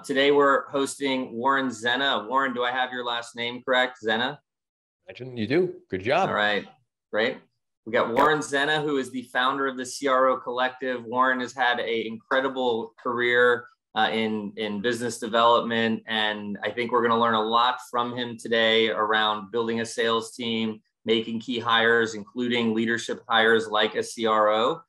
Today we're hosting Warren Zenna. Warren, do I have your last name correct? Zenna? You do. Good job. All right, great. We got Warren Zenna, who is the founder of the CRO Collective. Warren has had an incredible career in business development, and I think we're going to learn a lot from him today around building a sales team, making key hires, including leadership hires like a CRO.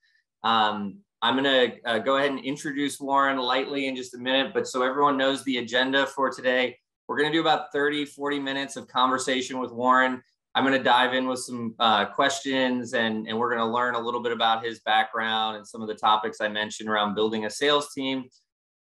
I'm going to go ahead and introduce Warren lightly in just a minute, but so everyone knows the agenda for today, we're going to do about 30-40 minutes of conversation with Warren. I'm going to dive in with some questions, and we're going to learn a little bit about his background and some of the topics I mentioned around building a sales team.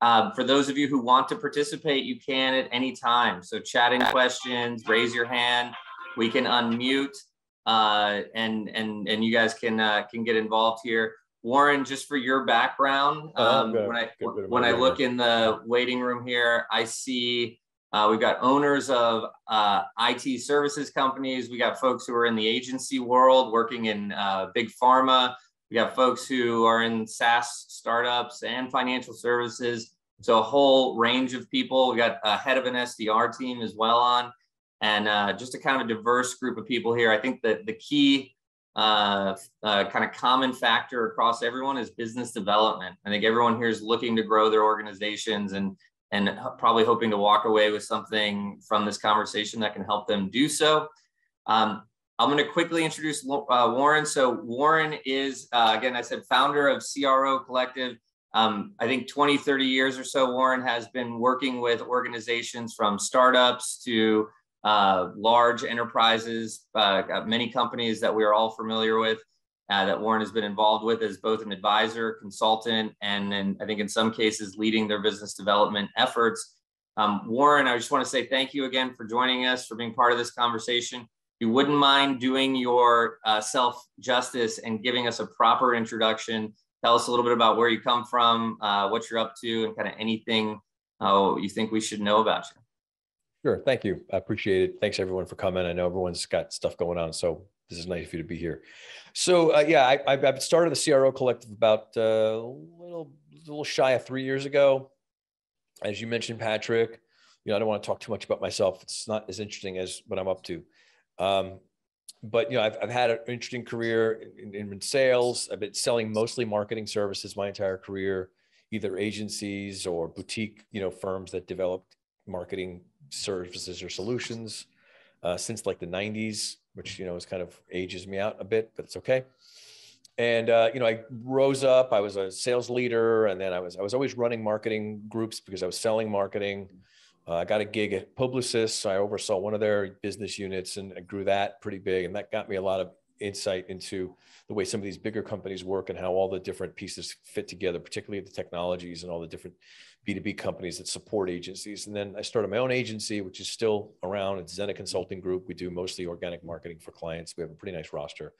For those of you who want to participate, you can at any time. So chat in questions, raise your hand. We can unmute, and you guys can get involved here. Warren, just for your background, when I look in the waiting room here, I see we've got owners of IT services companies. We got folks who are in the agency world working in big pharma. We got folks who are in SaaS startups and financial services. So a whole range of people. We got a head of an SDR team as well on, and just a kind of a diverse group of people here. I think that the key kind of common factor across everyone is business development. I think everyone here is looking to grow their organizations and probably hoping to walk away with something from this conversation that can help them do so. I'm going to quickly introduce Warren. So Warren is, again, I said, founder of CRO Collective. I think 20, 30 years or so, Warren has been working with organizations from startups to large enterprises, many companies that we are all familiar with, that Warren has been involved with as both an advisor, consultant, and then I think in some cases leading their business development efforts. Warren, I just want to say thank you again for joining us, for being part of this conversation. If you wouldn't mind doing your self-justice and giving us a proper introduction, tell us a little bit about where you come from, what you're up to, and kind of anything you think we should know about you. Sure. Thank you. I appreciate it. Thanks everyone for coming. I know everyone's got stuff going on, so this is nice of you to be here. So I've started the CRO Collective about a little shy of 3 years ago. As you mentioned, Patrick, I don't want to talk too much about myself. It's not as interesting as what I'm up to. But I've had an interesting career in sales. I've been selling mostly marketing services my entire career, either agencies or boutique, firms that developed marketing services or solutions since like the 90s, which, is kind of ages me out a bit, but it's okay. And, I rose up, I was a sales leader, and then I was always running marketing groups because I was selling marketing. I got a gig at Publicis, so I oversaw one of their business units, and I grew that pretty big. And that got me a lot of insight into the way some of these bigger companies work and how all the different pieces fit together, particularly the technologies and all the different B2B companies that support agencies. And then I started my own agency, which is still around. It's Zenna Consulting Group. We do mostly organic marketing for clients. We have a pretty nice roster.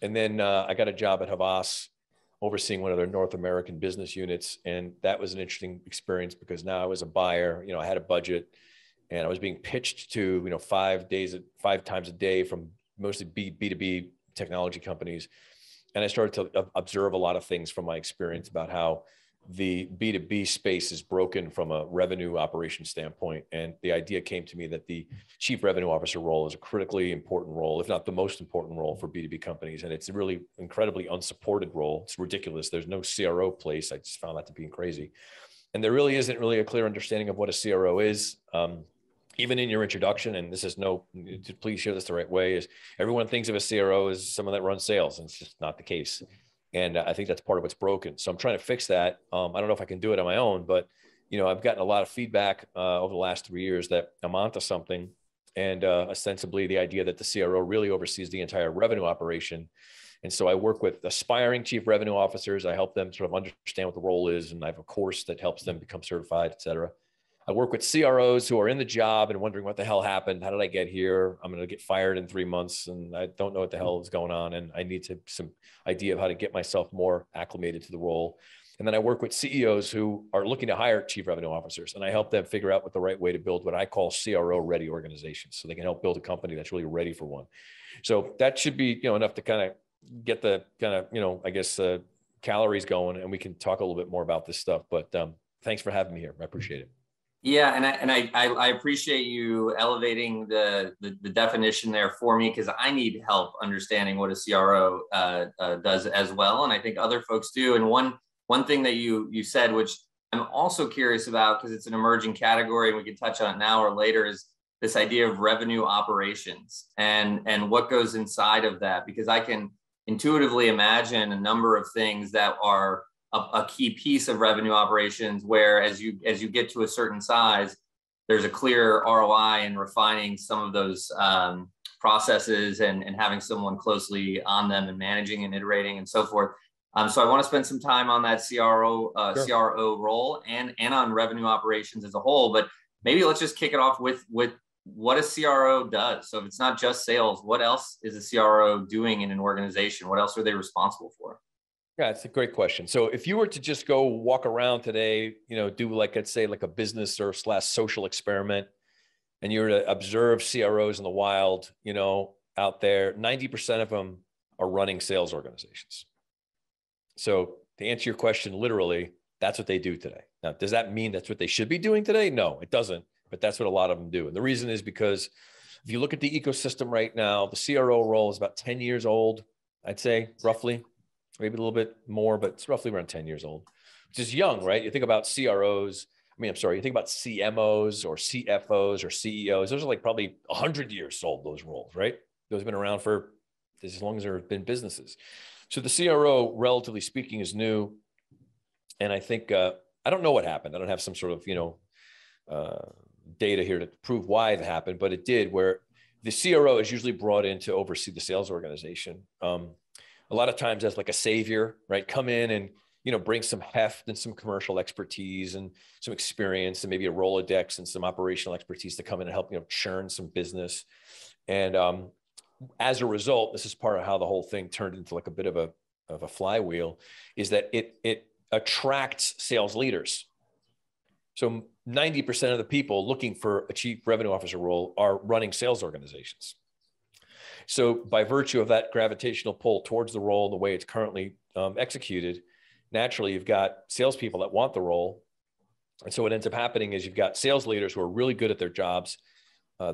And then I got a job at Havas, overseeing one of their North American business units. And that was an interesting experience because now I was a buyer, I had a budget, and I was being pitched to, 5 times a day from mostly B2B technology companies. And I started to observe a lot of things from my experience about how the B2B space is broken from a revenue operation standpoint. And the idea came to me that the chief revenue officer role is a critically important role, if not the most important role for B2B companies. And it's a really incredibly unsupported role. It's ridiculous. There's no CRO place. I just found that to be crazy. And there really isn't really a clear understanding of what a CRO is. Even in your introduction, and this is please share this the right way, is everyone thinks of a CRO as someone that runs sales, and it's just not the case. And I think that's part of what's broken. So I'm trying to fix that. I don't know if I can do it on my own, but I've gotten a lot of feedback over the last 3 years that I'm onto something. And ostensibly the idea that the CRO really oversees the entire revenue operation. And so I work with aspiring chief revenue officers. I help them sort of understand what the role is. And I have a course that helps them become certified, et cetera. I work with CROs who are in the job and wondering what the hell happened. How did I get here? I'm going to get fired in 3 months and I don't know what the hell is going on. And I need some idea of how to get myself more acclimated to the role. And then I work with CEOs who are looking to hire chief revenue officers, and I help them figure out what the right way to build what I call CRO ready organizations, so they can help build a company that's really ready for one. So that should be, enough to kind of get the kind of, calories going, and we can talk a little bit more about this stuff. But thanks for having me here. I appreciate it. Yeah, and I appreciate you elevating the definition there for me, because I need help understanding what a CRO does as well, and I think other folks do. And one thing that you said, which I'm also curious about because it's an emerging category and we can touch on it now or later, is this idea of revenue operations and what goes inside of that, because I can intuitively imagine a number of things that are a key piece of revenue operations, where as you get to a certain size, there's a clear ROI in refining some of those processes and having someone closely on them and managing and iterating and so forth. So I want to spend some time on that CRO role and on revenue operations as a whole. But maybe let's just kick it off with what a CRO does. So if it's not just sales, what else is a CRO doing in an organization? What else are they responsible for? Yeah, it's a great question. So if you were to just go walk around today, do let's say like a business or / social experiment, and you were to observe CROs in the wild, out there, 90% of them are running sales organizations. So to answer your question, literally, that's what they do today. Now, does that mean that's what they should be doing today? No, it doesn't, but that's what a lot of them do. And the reason is because if you look at the ecosystem right now, the CRO role is about 10 years old, I'd say, roughly. Maybe a little bit more, but it's roughly around 10 years old, which is young, right? You think about CROs. You think about CMOs or CFOs or CEOs. Those are like probably 100 years old, those roles, right? Those have been around for as long as there have been businesses. So the CRO, relatively speaking, is new. And I think, I don't know what happened. I don't have some sort of, data here to prove why it happened, but it did, where the CRO is usually brought in to oversee the sales organization. A lot of times as like a savior, right? Come in and, bring some heft and some commercial expertise and some experience and maybe a Rolodex and some operational expertise to come in and help, churn some business. And as a result, this is part of how the whole thing turned into like a bit of a flywheel, is that it attracts sales leaders. So 90% of the people looking for a chief revenue officer role are running sales organizations. So by virtue of that gravitational pull towards the role, the way it's currently executed, naturally, you've got salespeople that want the role. And so what ends up happening is you've got sales leaders who are really good at their jobs.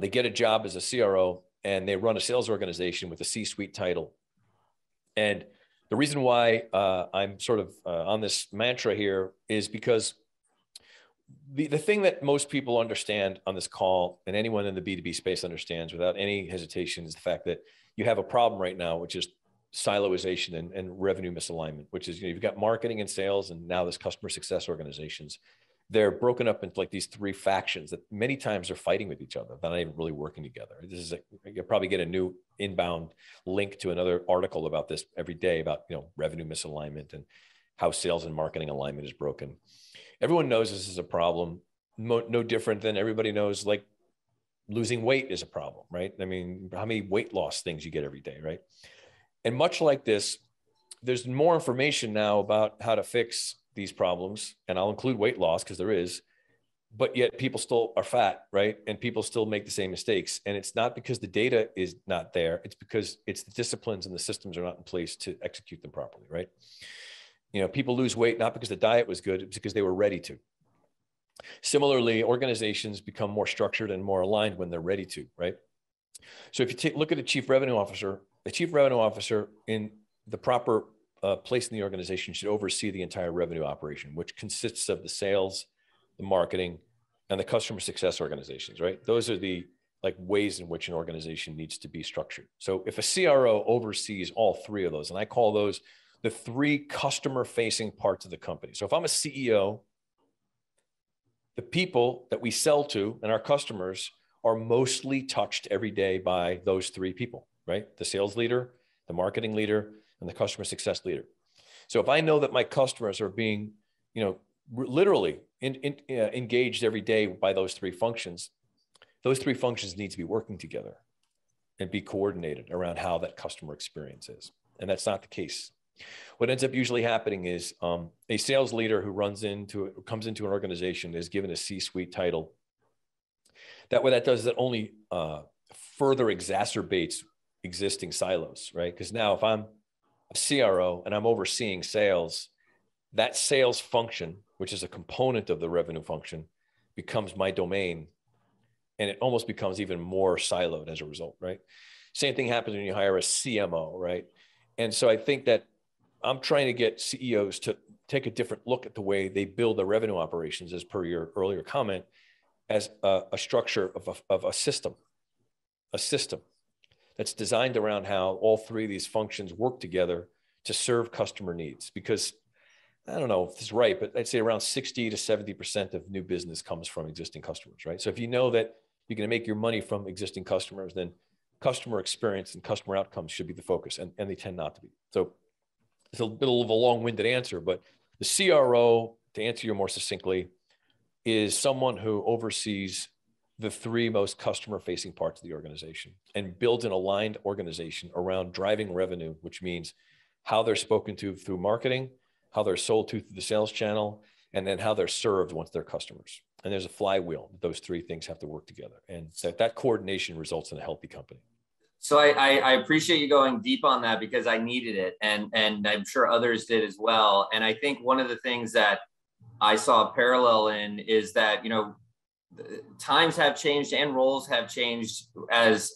They get a job as a CRO and they run a sales organization with a C-suite title. And the reason why I'm sort of on this mantra here is because the thing that most people understand on this call, and anyone in the B2B space understands without any hesitation, is the fact that you have a problem right now, which is siloization and revenue misalignment, which is, you've got marketing and sales and now this customer success organizations. They're broken up into like these three factions that many times are fighting with each other. They're not even really working together. You'll probably get a new inbound link to another article about this every day about, revenue misalignment and how sales and marketing alignment is broken. Everyone knows this is a problem, no different than everybody knows, like losing weight is a problem, right? I mean, how many weight loss things you get every day, right? And much like this, there's more information now about how to fix these problems. And I'll include weight loss because there is, but yet people still are fat, right? And people still make the same mistakes. And it's not because the data is not there. It's because it's the disciplines and the systems are not in place to execute them properly, right? People lose weight, not because the diet was good, it's because they were ready to. Similarly, organizations become more structured and more aligned when they're ready to, right? So if you look at a chief revenue officer, the chief revenue officer in the proper place in the organization should oversee the entire revenue operation, which consists of the sales, the marketing, and the customer success organizations, right? Those are the ways in which an organization needs to be structured. So if a CRO oversees all three of those, and I call those the three customer-facing parts of the company. So if I'm a CEO, the people that we sell to and our customers are mostly touched every day by those three people, right? The sales leader, the marketing leader, and the customer success leader. So if I know that my customers are being, literally engaged every day by those three functions need to be working together and be coordinated around how that customer experience is. And that's not the case. What ends up usually happening is a sales leader who comes into an organization is given a C-suite title. What that does is that only further exacerbates existing silos, right? Because now if I'm a CRO and I'm overseeing sales, that sales function, which is a component of the revenue function, becomes my domain. And it almost becomes even more siloed as a result, right? Same thing happens when you hire a CMO, right? And so I think that I'm trying to get CEOs to take a different look at the way they build their revenue operations, as per your earlier comment, as a structure of a system that's designed around how all three of these functions work together to serve customer needs. Because I don't know if this is right, but I'd say around 60 to 70% of new business comes from existing customers, right? So if you know that you're going to make your money from existing customers, then customer experience and customer outcomes should be the focus, and they tend not to be. So it's a bit of a long-winded answer, but the CRO, to answer you more succinctly, is someone who oversees the three most customer-facing parts of the organization and builds an aligned organization around driving revenue, which means how they're spoken to through marketing, how they're sold to through the sales channel, and then how they're served once they're customers. And there's a flywheel. Those three things have to work together. And that coordination results in a healthy company. So I appreciate you going deep on that, because I needed it. And I'm sure others did as well. And I think one of the things that I saw a parallel in is that, you know, times have changed and roles have changed as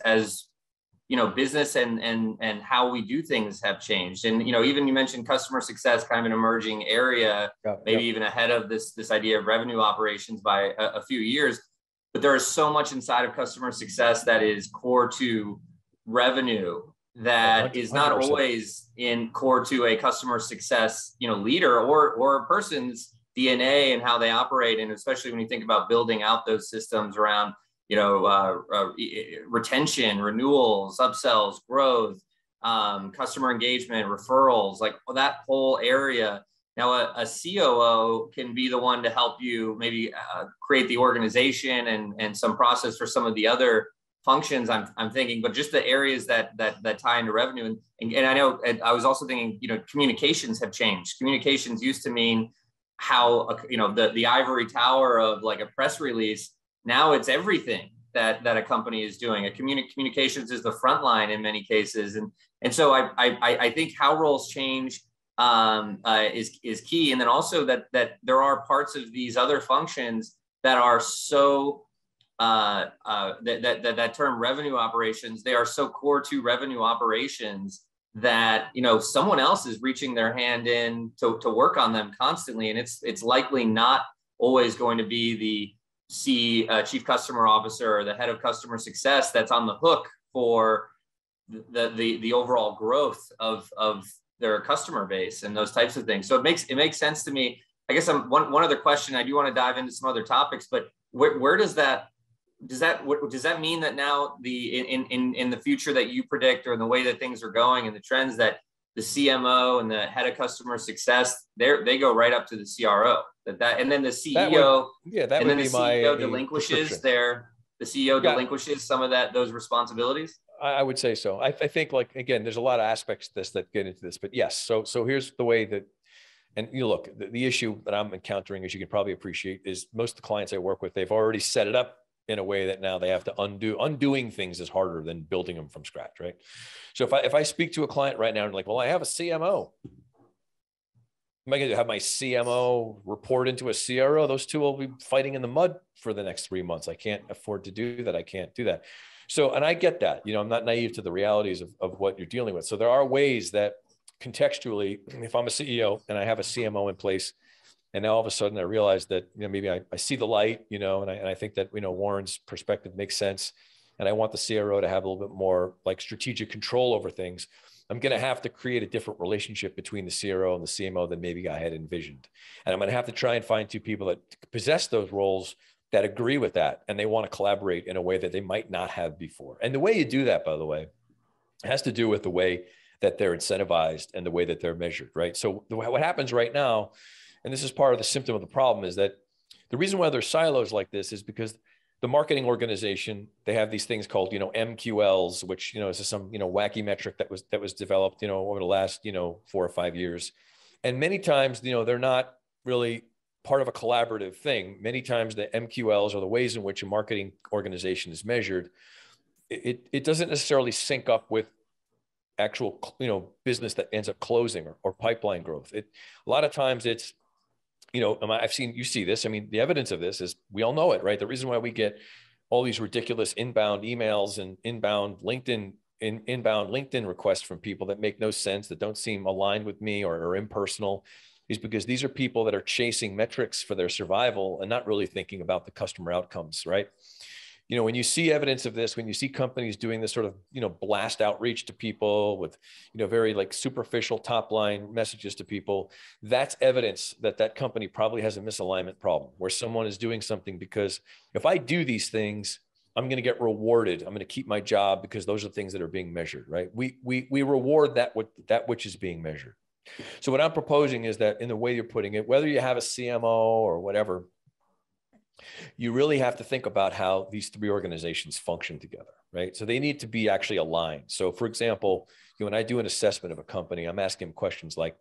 you know, business and how we do things have changed. And, you know, even you mentioned customer success, kind of an emerging area, maybe even ahead of this idea of revenue operations by a few years. But there is so much inside of customer success that is core to revenue that 100%. Is not always in core to a customer success, you know, leader or a person's DNA and how they operate. And especially when you think about building out those systems around, you know, retention, renewals, upsells, growth, customer engagement, referrals, like that whole area. Now, a COO can be the one to help you maybe create the organization and some process for some of the other functions I'm thinking, but just the areas that tie into revenue. And I know, I was also thinking, you know, communications have changed. Communications used to mean how, you know, the ivory tower of like a press release. Now it's everything that a company is doing. Communications is the front line in many cases. And so I think how roles change is key. And then also that there are parts of these other functions that are so, that term revenue operations, they are so core to revenue operations that, you know, someone else is reaching their hand in to work on them constantly. And it's likely not always going to be the chief customer officer or the head of customer success that's on the hook for the overall growth of their customer base and those types of things. So it makes sense to me. I guess one other question. I do want to dive into some other topics, but where does that mean that now in the future that you predict, or in the way that things are going and the trends, that the CMO and the head of customer success, they go right up to the CRO, and then the CEO, delinquishes some of those responsibilities. I would say so. I think, like, again, there's a lot of aspects to this that get into this, but yes. So here's the way that, and you look, the issue that I'm encountering, as you can probably appreciate, is most of the clients I work with, they've already set it up in a way that now they have to undoing things is harder than building them from scratch, right? So if I speak to a client right now and like, well, I have a CMO, am I going to have my CMO report into a CRO? Those two will be fighting in the mud for the next 3 months. I can't afford to do that. I can't do that. So, and I get that, you know, I'm not naive to the realities of what you're dealing with. So there are ways that contextually, if I'm a CEO and I have a CMO in place, and now all of a sudden I realize that, you know, maybe I see the light, you know, and I think that, you know, Warren's perspective makes sense. And I want the CRO to have a little bit more like strategic control over things. I'm going to have to create a different relationship between the CRO and the CMO than maybe I had envisioned. And I'm going to have to try and find two people that possess those roles that agree with that. And they want to collaborate in a way that they might not have before. And the way you do that, by the way, has to do with the way that they're incentivized and the way that they're measured, right? So what happens right now, and this is part of the symptom of the problem, is that the reason why there's silos like this is because the marketing organization, they have these things called, you know, MQLs, which, you know, is some, you know, wacky metric that was developed, you know, over the last, you know, 4 or 5 years. And many times, you know, they're not really part of a collaborative thing. Many times the MQLs, or the ways in which a marketing organization is measured, it doesn't necessarily sync up with actual, business that ends up closing or pipeline growth. A lot of times it's, you see this. I mean, the evidence of this is we all know it, right? The reason why we get all these ridiculous inbound emails and inbound LinkedIn requests from people that make no sense, that don't seem aligned with me or are impersonal, is because these are people that are chasing metrics for their survival and not really thinking about the customer outcomes, right? When you see evidence of this, when you see companies doing this sort of, blast outreach to people with, very like superficial top line messages to people, that's evidence that that company probably has a misalignment problem where someone is doing something because if I do these things, I'm going to get rewarded. I'm going to keep my job because those are the things that are being measured, right? We reward that which is being measured. So what I'm proposing is that in the way you're putting it, whether you have a CMO or whatever, you really have to think about how these three organizations function together, right? So they need to be actually aligned. So for example, when I do an assessment of a company, I'm asking questions like,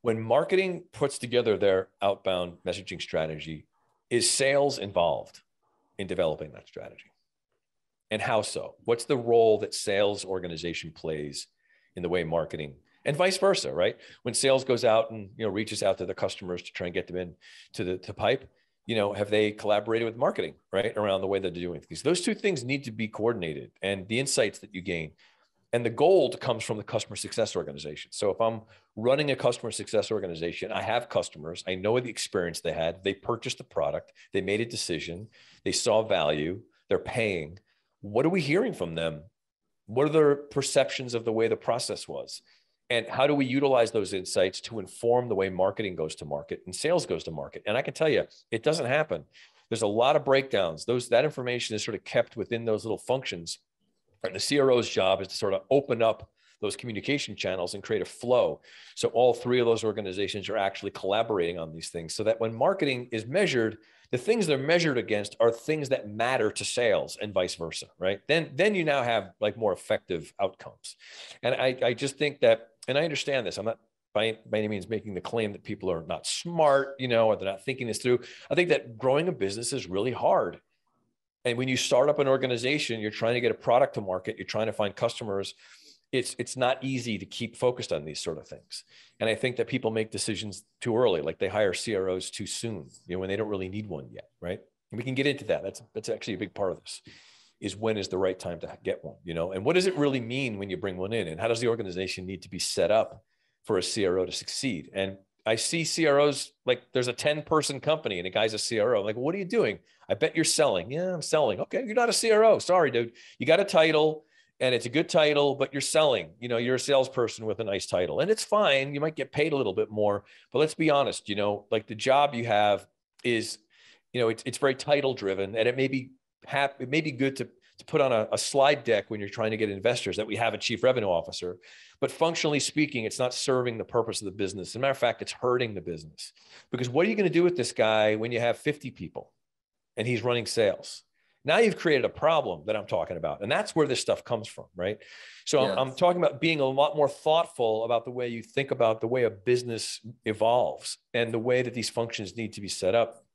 when marketing puts together their outbound messaging strategy, is sales involved in developing that strategy? And how so? What's the role that sales organization plays in the way marketing, and vice versa, right? When sales goes out and reaches out to the customers to try and get them in to pipe, have they collaborated with marketing, right, around the way that they're doing things? Those two things need to be coordinated, and the insights that you gain. And the gold comes from the customer success organization. So if I'm running a customer success organization, I have customers, I know the experience they had, they purchased the product, they made a decision, they saw value, they're paying. What are we hearing from them? What are their perceptions of the way the process was? And how do we utilize those insights to inform the way marketing goes to market and sales goes to market? And I can tell you, it doesn't happen. There's a lot of breakdowns. That information is sort of kept within those little functions. And the CRO's job is to sort of open up those communication channels and create a flow. So all three of those organizations are actually collaborating on these things so that when marketing is measured, the things they're measured against are things that matter to sales and vice versa, right? Then you now have like more effective outcomes. And I just think that, and I understand this, I'm not by any means making the claim that people are not smart, or they're not thinking this through. I think that growing a business is really hard. And when you start up an organization, you're trying to get a product to market, you're trying to find customers. It's not easy to keep focused on these sort of things. And I think that people make decisions too early, like they hire CROs too soon, when they don't really need one yet, right? And we can get into that. That's actually a big part of this, is when is the right time to get one, and what does it really mean when you bring one in? And how does the organization need to be set up for a CRO to succeed? And I see CROs, like there's a 10-person company and a guy's a CRO. I'm like, what are you doing? I bet you're selling. Yeah, I'm selling. Okay, you're not a CRO. Sorry, dude. You got a title and it's a good title, but you're selling. You're a salesperson with a nice title. And it's fine. You might get paid a little bit more. But let's be honest, like the job you have is, it's very title driven, and it may be good to put on a slide deck when you're trying to get investors that we have a chief revenue officer, but functionally speaking, it's not serving the purpose of the business. As a matter of fact, it's hurting the business, because what are you going to do with this guy when you have 50 people and he's running sales? Now you've created a problem that I'm talking about. And that's where this stuff comes from, right? So yes. I'm talking about being a lot more thoughtful about the way you think about the way a business evolves and the way that these functions need to be set up.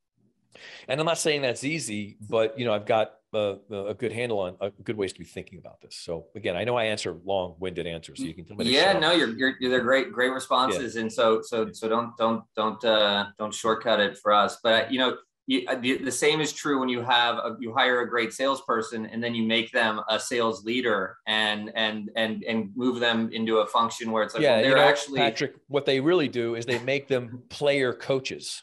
And I'm not saying that's easy, but I've got a good handle on good ways to be thinking about this. So again, I know I answer long-winded answers, so you can tell me. Yeah, no, they're great responses, yeah. And so don't shortcut it for us. But the same is true when you hire a great salesperson and then you make them a sales leader and move them into a function where it's like, yeah, well, they're actually, Patrick, what they really do is they make them player coaches.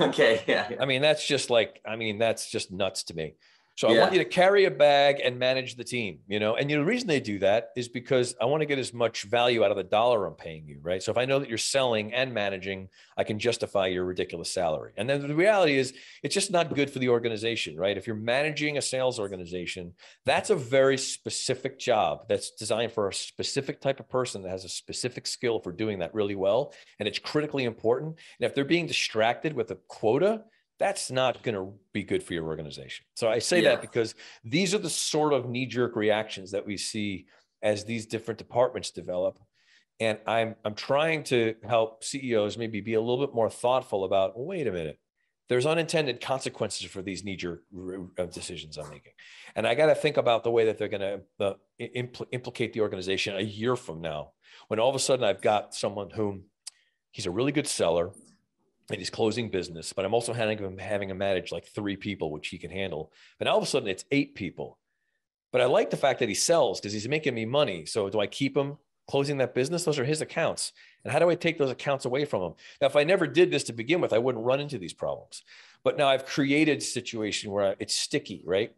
Okay. Yeah. That's just nuts to me. So I want you to carry a bag and manage the team, and the reason they do that is because I want to get as much value out of the dollar I'm paying you, right? So if I know that you're selling and managing, I can justify your ridiculous salary. And then the reality is it's just not good for the organization, right? If you're managing a sales organization, that's a very specific job that's designed for a specific type of person that has a specific skill for doing that really well. And it's critically important. And if they're being distracted with a quota, that's not going to be good for your organization. So I say that because these are the sort of knee-jerk reactions that we see as these different departments develop. And I'm trying to help CEOs maybe be a little bit more thoughtful about, well, wait a minute, there's unintended consequences for these knee-jerk decisions I'm making. And I got to think about the way that they're going to implicate the organization a year from now, when all of a sudden I've got someone whom he's a really good seller and he's closing business, but I'm also having him manage like 3 people, which he can handle. But now all of a sudden it's 8 people. But I like the fact that he sells because he's making me money. So do I keep him closing that business? Those are his accounts. And how do I take those accounts away from him? Now, if I never did this to begin with, I wouldn't run into these problems. But now I've created a situation where it's sticky, right?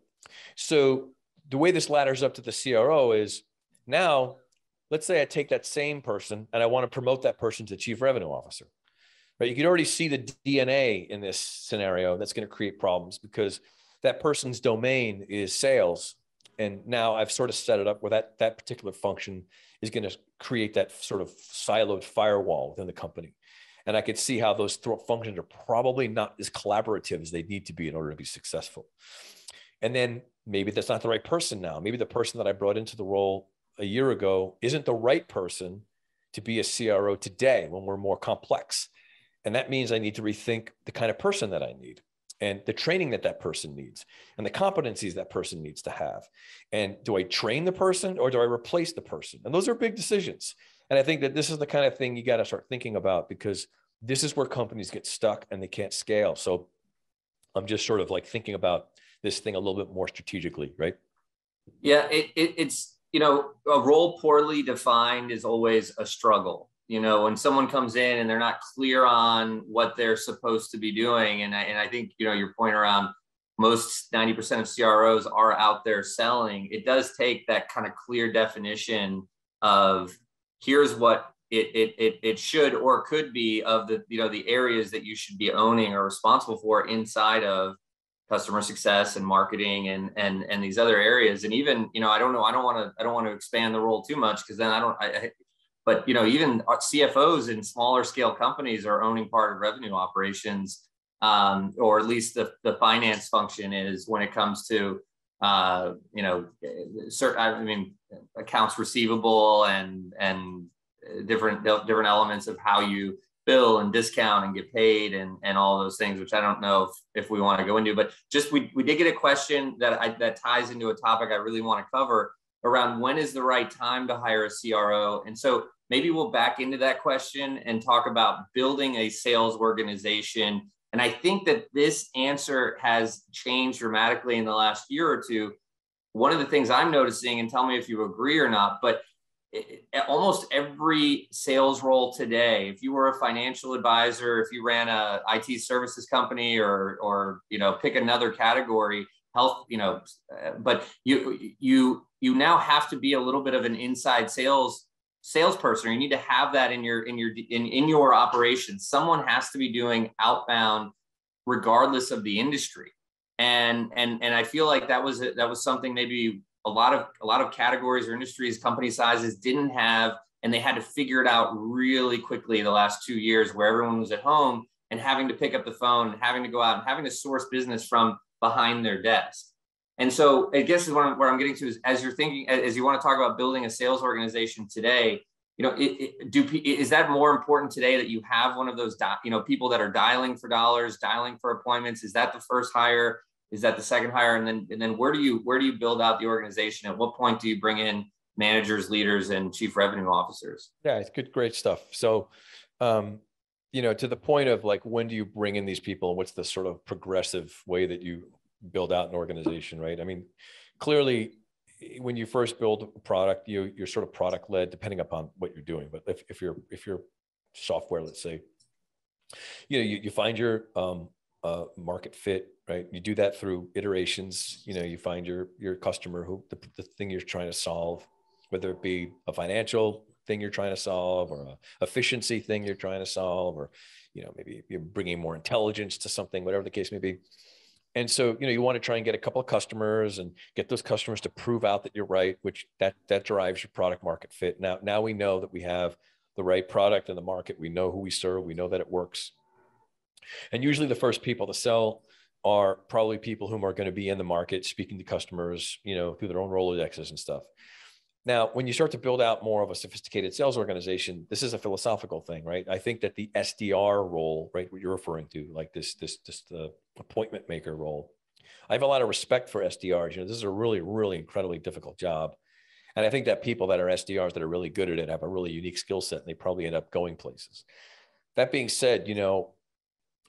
So the way this ladders up to the CRO is now, let's say I take that same person and I want to promote that person to chief revenue officer, right? You can already see the DNA in this scenario that's going to create problems because that person's domain is sales. And now I've sort of set it up where that particular function is going to create that sort of siloed firewall within the company. And I could see how those functions are probably not as collaborative as they need to be in order to be successful. And then maybe that's not the right person now. Maybe the person that I brought into the role a year ago isn't the right person to be a CRO today when we're more complex. And that means I need to rethink the kind of person that I need, and the training that person needs, and the competencies that person needs to have. And do I train the person or do I replace the person? And those are big decisions. And I think that this is the kind of thing you got to start thinking about, because this is where companies get stuck and they can't scale. So I'm just sort of like thinking about this thing a little bit more strategically, right? Yeah, it's, you know, a role poorly defined is always a struggle. You know, when someone comes in and they're not clear on what they're supposed to be doing. And I think, you know, your point around most 90% of CROs are out there selling, it does take that kind of clear definition of here's what it should or could be of the, you know, the areas that you should be owning or responsible for inside of customer success and marketing and these other areas. And even, you know, I don't want to expand the role too much, because then but, you know, even CFOs in smaller scale companies are owning part of revenue operations, or at least the finance function is when it comes to, you know, accounts receivable and different elements of how you bill and discount and get paid and all those things, which I don't know if we want to go into. But just we did get a question that ties into a topic I really want to cover around when is the right time to hire a CRO. And so maybe we'll back into that question and talk about building a sales organization. And I think that this answer has changed dramatically in the last year or two. One of the things I'm noticing, and tell me if you agree or not, but almost every sales role today, if you were a financial advisor, if you ran a IT services company or you know, pick another category, health, you know, but you now have to be a little bit of an inside salesperson. You need to have that in your operations. Someone has to be doing outbound regardless of the industry. And I feel like that was something maybe a lot of categories or industries, company sizes didn't have, and they had to figure it out really quickly the last 2 years, where everyone was at home and having to pick up the phone and having to go out and having to source business from behind their desk. And so I guess where I'm getting to is, as you're thinking, as you want to talk about building a sales organization today, you know, is that more important today that you have one of those, you know, people that are dialing for dollars, dialing for appointments? Is that the first hire? Is that the second hire? And then where do you build out the organization? At what point do you bring in managers, leaders, and chief revenue officers? Yeah, it's good, great stuff. So, you know, to the point of like, when do you bring in these people, and what's the sort of progressive way that you build out an organization, right? I mean, clearly, when you first build a product, you're sort of product led, depending upon what you're doing. But if you're software, let's say, you know, you find your market fit, right? You do that through iterations. You know, you find your customer, who the thing you're trying to solve, whether it be a financial thing you're trying to solve, or a efficiency thing you're trying to solve, or, you know, maybe you're bringing more intelligence to something, whatever the case may be. And so, you know, you want to try and get a couple of customers and get those customers to prove out that you're right, which that drives your product market fit. Now we know that we have the right product in the market. We know who we serve. We know that it works. And usually the first people to sell are probably people whom are going to be in the market, speaking to customers, you know, through their own Rolodexes and stuff. Now, when you start to build out more of a sophisticated sales organization, this is a philosophical thing, right? I think that the SDR role, right, what you're referring to, like this appointment maker role, I have a lot of respect for SDRs. You know, this is a really, really incredibly difficult job. And I think that people that are SDRs that are really good at it have a really unique skill set, and they probably end up going places. That being said, you know,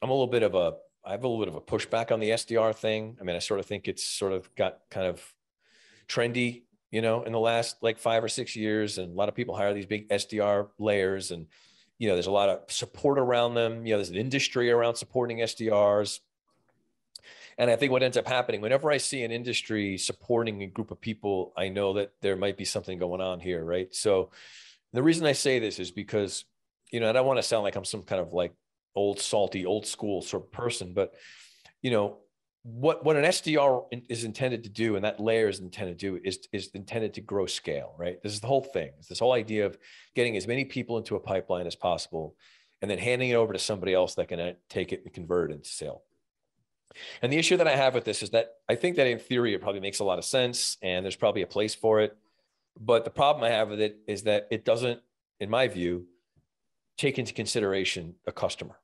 I have a little bit of a pushback on the SDR thing. I mean, I sort of think it's sort of got kind of trendy, you know, in the last like 5 or 6 years. And a lot of people hire these big SDR layers, and, you know, there's a lot of support around them. You know, there's an industry around supporting SDRs. And I think what ends up happening, whenever I see an industry supporting a group of people, I know that there might be something going on here, right? So the reason I say this is because, you know, I don't want to sound like I'm some kind of like old, salty, old school sort of person, but, you know, what an SDR is intended to do, and that layer is intended to do, is intended to grow scale, right? This is the whole thing. It's this whole idea of getting as many people into a pipeline as possible, and then handing it over to somebody else that can take it and convert it into sale. And the issue that I have with this is that I think that in theory, it probably makes a lot of sense, and there's probably a place for it. But the problem I have with it is that it doesn't, in my view, take into consideration a customer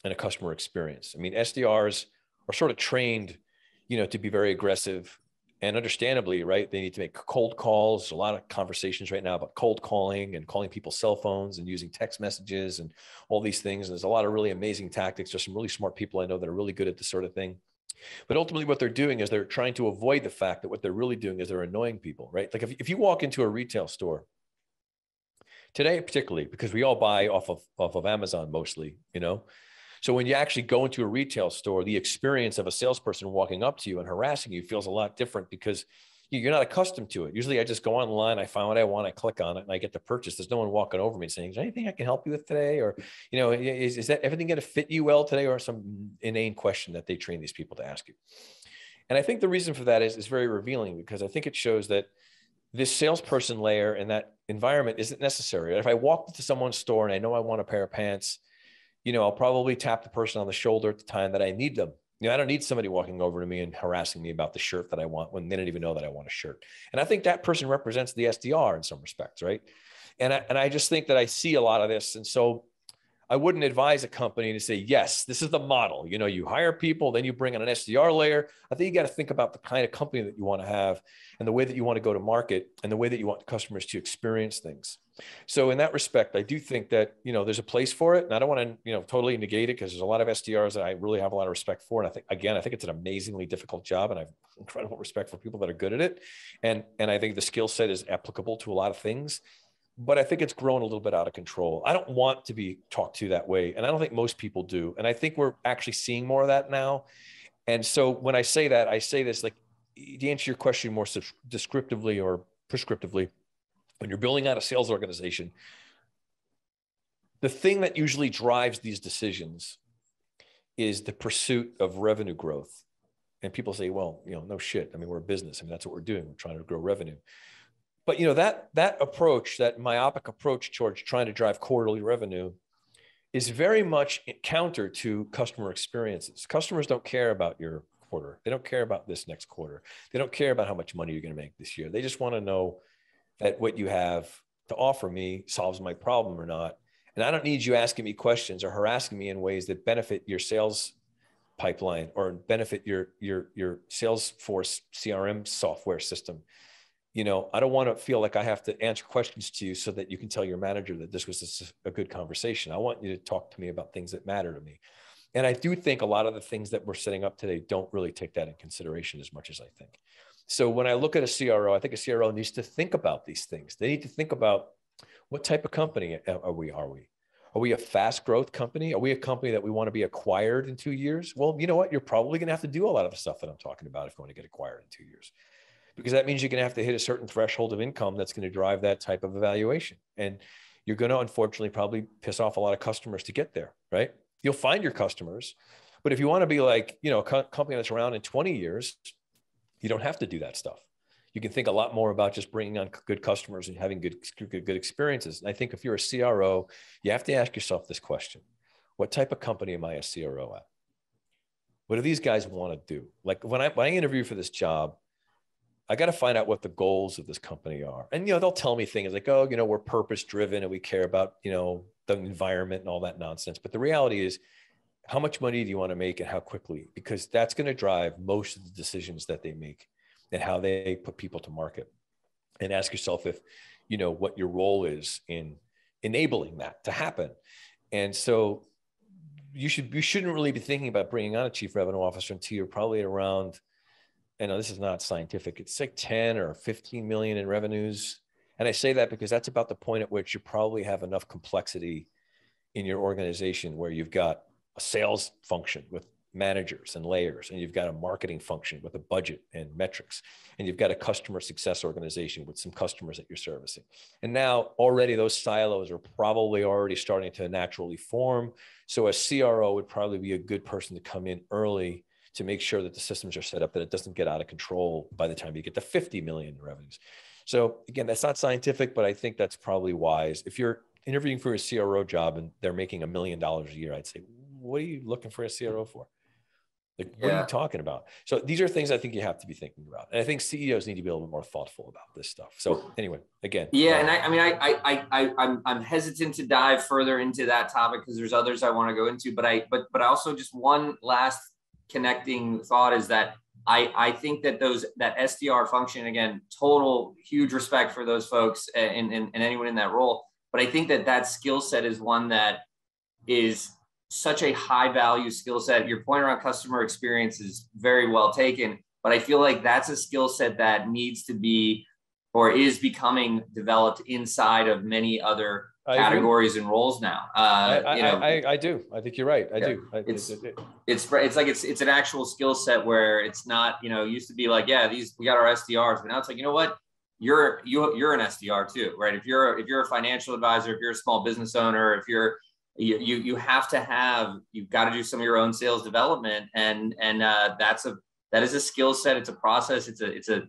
and a customer experience. I mean, SDRs are sort of trained, you know, to be very aggressive, and understandably, right? They need to make cold calls. There's a lot of conversations right now about cold calling and calling people's cell phones and using text messages and all these things. And there's a lot of really amazing tactics. There's some really smart people I know that are really good at this sort of thing. But ultimately what they're doing is they're trying to avoid the fact that what they're really doing is they're annoying people, right? Like if you walk into a retail store today, particularly because we all buy off of Amazon mostly, you know? So when you actually go into a retail store, the experience of a salesperson walking up to you and harassing you feels a lot different because you're not accustomed to it. Usually I just go online, I find what I want, I click on it, and I get the purchase. There's no one walking over me saying, is there anything I can help you with today? Or, you know, is that everything going to fit you well today? Or some inane question that they train these people to ask you. And I think the reason for that is very revealing, because I think it shows that this salesperson layer and that environment isn't necessary. If I walk into someone's store and I know I want a pair of pants, you know, I'll probably tap the person on the shoulder at the time that I need them. You know, I don't need somebody walking over to me and harassing me about the shirt that I want when they don't even know that I want a shirt. And I think that person represents the SDR in some respects, right? And I just think that I see a lot of this. And so I wouldn't advise a company to say, yes, this is the model. You know, you hire people, then you bring in an SDR layer. I think you got to think about the kind of company that you want to have and the way that you want to go to market and the way that you want customers to experience things. So in that respect, I do think that, you know, there's a place for it. And I don't want to, you know, totally negate it, because there's a lot of SDRs that I really have a lot of respect for. And I think it's an amazingly difficult job, and I have incredible respect for people that are good at it. And I think the skill set is applicable to a lot of things. But I think it's grown a little bit out of control. I don't want to be talked to that way. And I don't think most people do. And I think we're actually seeing more of that now. And so when I say that, I say this, like, to answer your question more descriptively or prescriptively, when you're building out a sales organization, the thing that usually drives these decisions is the pursuit of revenue growth. And people say, well, you know, no shit. I mean, we're a business. I mean, that's what we're doing. We're trying to grow revenue. But, you know, that approach, that myopic approach towards trying to drive quarterly revenue, is very much counter to customer experiences. Customers don't care about your quarter. They don't care about this next quarter. They don't care about how much money you're going to make this year. They just want to know that what you have to offer me solves my problem or not. And I don't need you asking me questions or harassing me in ways that benefit your sales pipeline or benefit your Salesforce CRM software system. You know, I don't want to feel like I have to answer questions to you so that you can tell your manager that this was a good conversation. I want you to talk to me about things that matter to me. And I do think a lot of the things that we're setting up today don't really take that in consideration as much as I think. So when I look at a CRO, I think a CRO needs to think about these things. They need to think about, what type of company are we? Are we a fast growth company? Are we a company that we want to be acquired in 2 years? Well, you know what? You're probably going to have to do a lot of the stuff that I'm talking about if you want to get acquired in 2 years. Because that means you're going to have to hit a certain threshold of income that's going to drive that type of evaluation. And you're going to, unfortunately, probably piss off a lot of customers to get there, right? You'll find your customers. But if you want to be like, you know, a company that's around in 20 years, you don't have to do that stuff. You can think a lot more about just bringing on good customers and having good experiences. And I think if you're a CRO, you have to ask yourself this question: what type of company am I a CRO at? What do these guys want to do? Like when I interview for this job, I got to find out what the goals of this company are. And, they'll tell me things like, oh, we're purpose driven and we care about, the environment and all that nonsense. But the reality is, how much money do you want to make and how quickly? Because that's going to drive most of the decisions that they make and how they put people to market. And ask yourself if, what your role is in enabling that to happen. And so you shouldn't really be thinking about bringing on a chief revenue officer until you're probably around, I know this is not scientific, it's like 10 or 15 million in revenues. And I say that because that's about the point at which you probably have enough complexity in your organization where you've got a sales function with managers and layers, and you've got a marketing function with a budget and metrics, and you've got a customer success organization with some customers that you're servicing. And now already those silos are probably already starting to naturally form. So a CRO would probably be a good person to come in early to make sure that the systems are set up, that it doesn't get out of control by the time you get to 50 million in revenues. So again, that's not scientific, but I think that's probably wise. If you're interviewing for a CRO job and they're making $1 million a year, I'd say, what are you looking for a CRO for? Like, what are you talking about? So these are things I think you have to be thinking about. And I think CEOs need to be a little bit more thoughtful about this stuff. So anyway, again. Yeah. And I'm hesitant to dive further into that topic because there's others I want to go into, but I also just one last connecting thought is that I think that that SDR function, again, total huge respect for those folks and anyone in that role. But I think that skill set is one that is such a high value skill set. Your point around customer experience is very well taken, but I feel like that's a skill set that needs to be or is becoming developed inside of many other categories and roles now. I do. I think you're right. I do. It's like it's an actual skill set where it's not, used to be like, we got our SDRs, but now it's like, you know what? You're an SDR too, right? If you're a financial advisor, if you're a small business owner, if you're you've got to do some of your own sales development, and that is a skill set. It's a process. It's a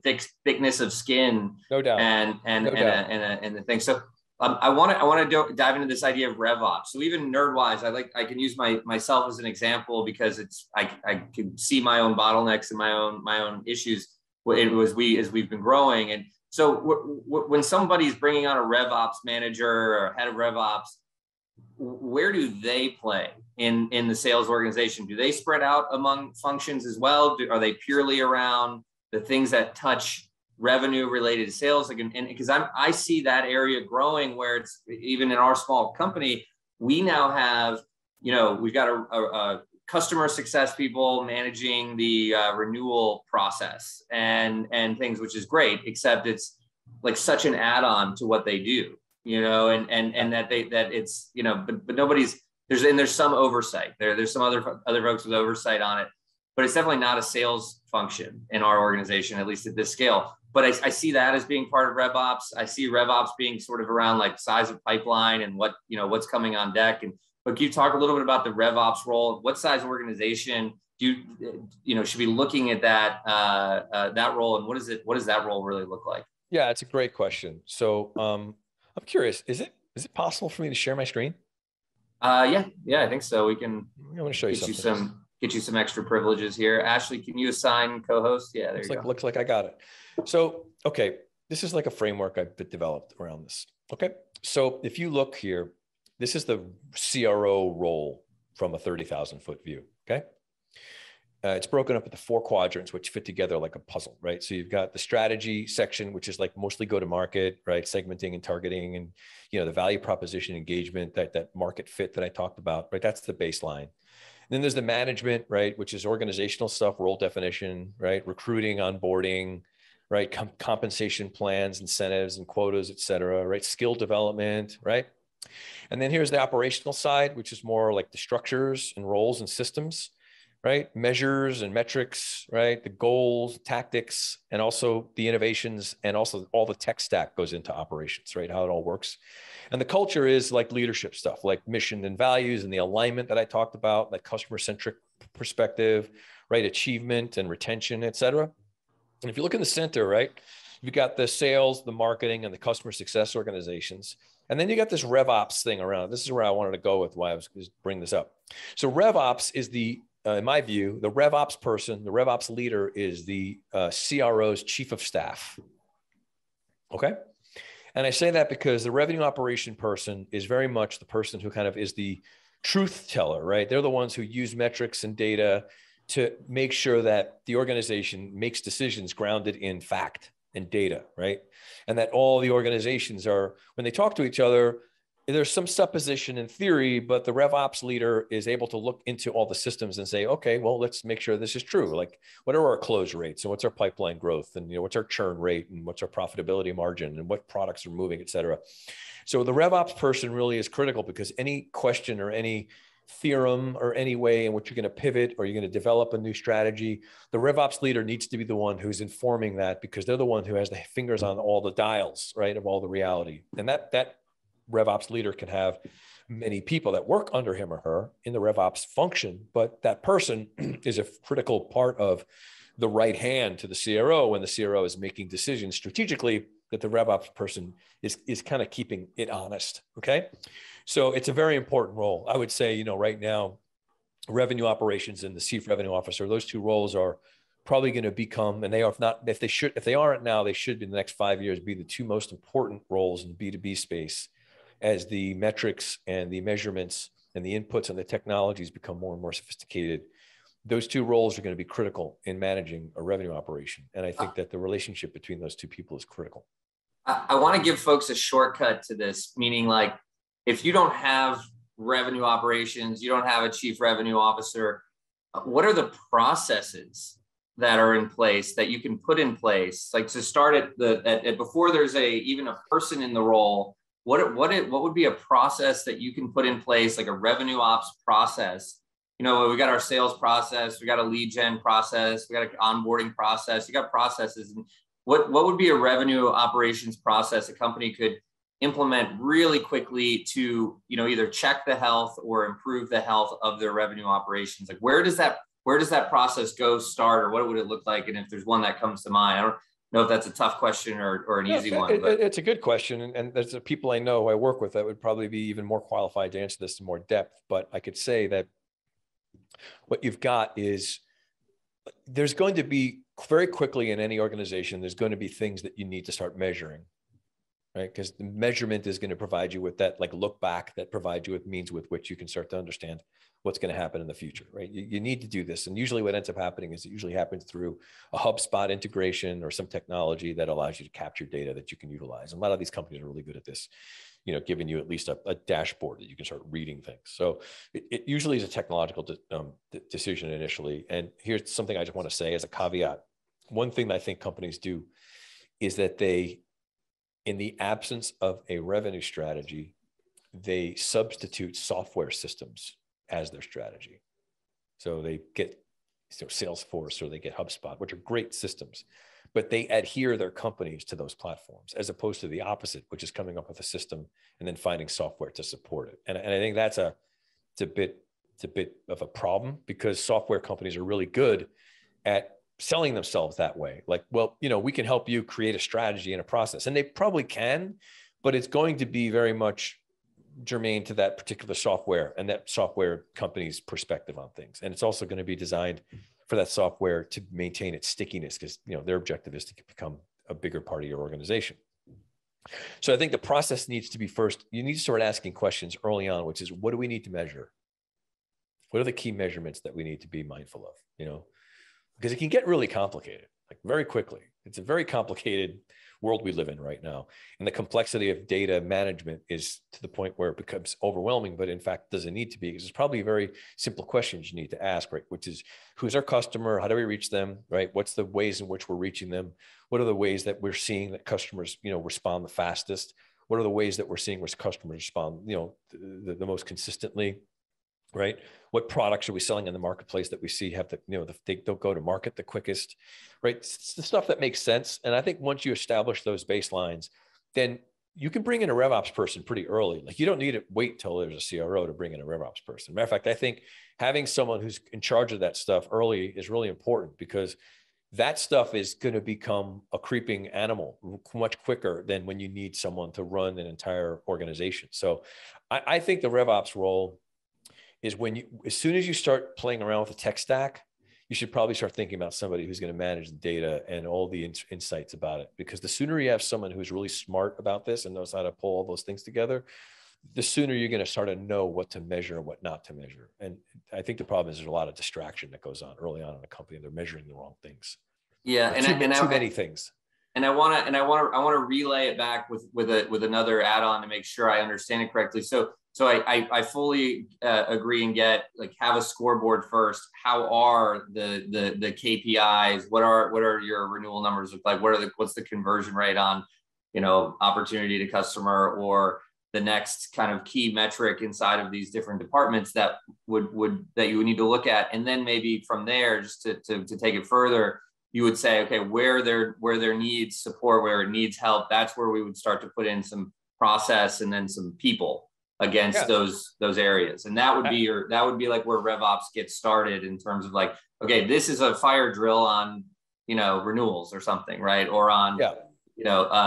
thickness of skin, no doubt, and the thing. So I want to dive into this idea of revops. So even Nerdwise, I can use myself as an example because I can see my own bottlenecks and my own issues. As we've been growing, and so when somebody's bringing on a revops manager or head of revops, where do they play in the sales organization? Do they spread out among functions as well? Are they purely around the things that touch revenue related to sales? And because I see that area growing where it's even in our small company, we now have, we've got a customer success people managing the renewal process and things, which is great, except it's like such an add-on to what they do. And that it's, but nobody's there's some oversight there's some other folks with oversight on it, but it's definitely not a sales function in our organization, at least at this scale. But I see that as being part of RevOps. I see RevOps being sort of around like size of pipeline and what's coming on deck. But can you talk a little bit about the RevOps role? What size organization should be looking at that role, and what does that role really look like? Yeah, it's a great question. So I'm curious, is it possible for me to share my screen? Yeah, I think so. I'm going to show you something. Get you some extra privileges here. Ashley, can you assign co-host? Yeah, there you go. Looks like I got it. So, okay, this is like a framework I've developed around this. Okay, so if you look here, this is the CRO role from a 30,000 foot view. Okay. It's broken up into 4 quadrants, which fit together like a puzzle, right? So you've got the strategy section, which is like mostly go to market, right? Segmenting and targeting, and the value proposition engagement, that market fit that I talked about, right? That's the baseline. And then there's the management, right? Which is organizational stuff, role definition, right? Recruiting, onboarding, right? Compensation plans, incentives and quotas, et cetera, right? Skill development, right? And then here's the operational side, which is more like the structures and roles and systems, right? Measures and metrics, right? The goals, tactics, and also the innovations, and also all the tech stack goes into operations, right? How it all works. And the culture is like leadership stuff, like mission and values and the alignment that I talked about, like customer-centric perspective, right? Achievement and retention, et cetera. And if you look in the center, right? You've got the sales, the marketing, and the customer success organizations. And then you got this RevOps thing around. This is where I wanted to go with why I was going to bring this up. So RevOps is the in my view, the RevOps person, the RevOps leader is the CRO's chief of staff. Okay. And I say that because the revenue operation person is very much the person who kind of is the truth teller, right? They're the ones who use metrics and data to make sure that the organization makes decisions grounded in fact and data, right? And that all the organizations are, when they talk to each other, there's some supposition in theory, but the RevOps leader is able to look into all the systems and say, okay, well, let's make sure this is true. Like, what are our close rates and what's our pipeline growth, and what's our churn rate and what's our profitability margin and what products are moving, et cetera. So the RevOps person really is critical, because any question or any theorem or any way in which you're going to pivot or you're going to develop a new strategy, the RevOps leader needs to be the one who's informing that, because they're the one who has the fingers on all the dials, right, of all the reality. And that RevOps leader can have many people that work under him or her in the RevOps function, but that person is a critical part of the right hand to the CRO when the CRO is making decisions strategically, that the RevOps person is kind of keeping it honest. Okay. So it's a very important role. I would say, right now, revenue operations and the chief revenue officer, those two roles are probably going to become, and they are not, if they aren't now, they should in the next 5 years be the two most important roles in the B2B space, as the metrics and the measurements and the inputs and the technologies become more and more sophisticated. Those two roles are going to be critical in managing a revenue operation. And I think that the relationship between those two people is critical. I want to give folks a shortcut to this, meaning like, if you don't have revenue operations, you don't have a chief revenue officer, what are the processes that are in place that you can put in place? Like, to start at before there's even a person in the role, what would be a process that you can put in place, like a revenue ops process? We got our sales process, we got a lead gen process, we got an onboarding process, you got processes. And what would be a revenue operations process a company could implement really quickly to, either check the health or improve the health of their revenue operations? Like, where does that process start, or what would it look like? And if there's one that comes to mind, I don't know if that's a tough question or an easy one. But it's a good question. And there's people I know I work with that would probably be even more qualified to answer this in more depth. But I could say that what you've got is, there's going to be very quickly in any organization, there's going to be things that you need to start measuring, right? Because the measurement is going to provide you with that, like, look back, that provides you with means with which you can start to understand what's going to happen in the future, right? You need to do this. And usually what ends up happening is it usually happens through a HubSpot integration or some technology that allows you to capture data that you can utilize. And a lot of these companies are really good at this, giving you at least a dashboard that you can start reading things. So it usually is a technological decision initially. And here's something I just want to say as a caveat. One thing that I think companies do is that they, in the absence of a revenue strategy, they substitute software systems as their strategy. So they get Salesforce or they get HubSpot, which are great systems, but they adhere their companies to those platforms, as opposed to the opposite, which is coming up with a system and then finding software to support it. And I think that's it's a bit of a problem, because software companies are really good at selling themselves that way. Like, well, we can help you create a strategy and a process, and they probably can, but it's going to be very much germane to that particular software and that software company's perspective on things. And it's also going to be designed for that software to maintain its stickiness, because their objective is to become a bigger part of your organization. So I think the process needs to be, first, you need to start asking questions early on, which is, what do we need to measure? What are the key measurements that we need to be mindful of? Because it can get really complicated, like, very quickly. It's a very complicated world we live in right now. And the complexity of data management is to the point where it becomes overwhelming, but in fact doesn't need to be, because there's probably very simple questions you need to ask, right? Which is, who's our customer? How do we reach them, right? What's the ways in which we're reaching them? What are the ways that we're seeing that customers, respond the fastest? What are the ways that we're seeing which customers respond, the most consistently? Right? What products are we selling in the marketplace that we see have they'll go to market the quickest, right? It's the stuff that makes sense. And I think once you establish those baselines, then you can bring in a RevOps person pretty early. Like, you don't need to wait till there's a CRO to bring in a RevOps person. Matter of fact, I think having someone who's in charge of that stuff early is really important, because that stuff is going to become a creeping animal much quicker than when you need someone to run an entire organization. So I think the RevOps role is as soon as you start playing around with the tech stack, you should probably start thinking about somebody who's going to manage the data and all the insights about it. Because the sooner you have someone who's really smart about this and knows how to pull all those things together, the sooner you're going to start to know what to measure and what not to measure. And I think the problem is there's a lot of distraction that goes on early on in a company. They're measuring the wrong things. Yeah, too many things. And I want to relay it back with another add-on to make sure I understand it correctly. So I fully agree and get, like, have a scoreboard first. How are the KPIs? What are your renewal numbers look like? What's the conversion rate on, opportunity to customer, or the next kind of key metric inside of these different departments that that you would need to look at. And then maybe from there, just to take it further, you would say, okay, where there needs support, where it needs help, that's where we would start to put in some process and then some people against those areas. And that would be like where RevOps gets started in terms of, like, okay, this is a fire drill on, renewals or something, right? Or on,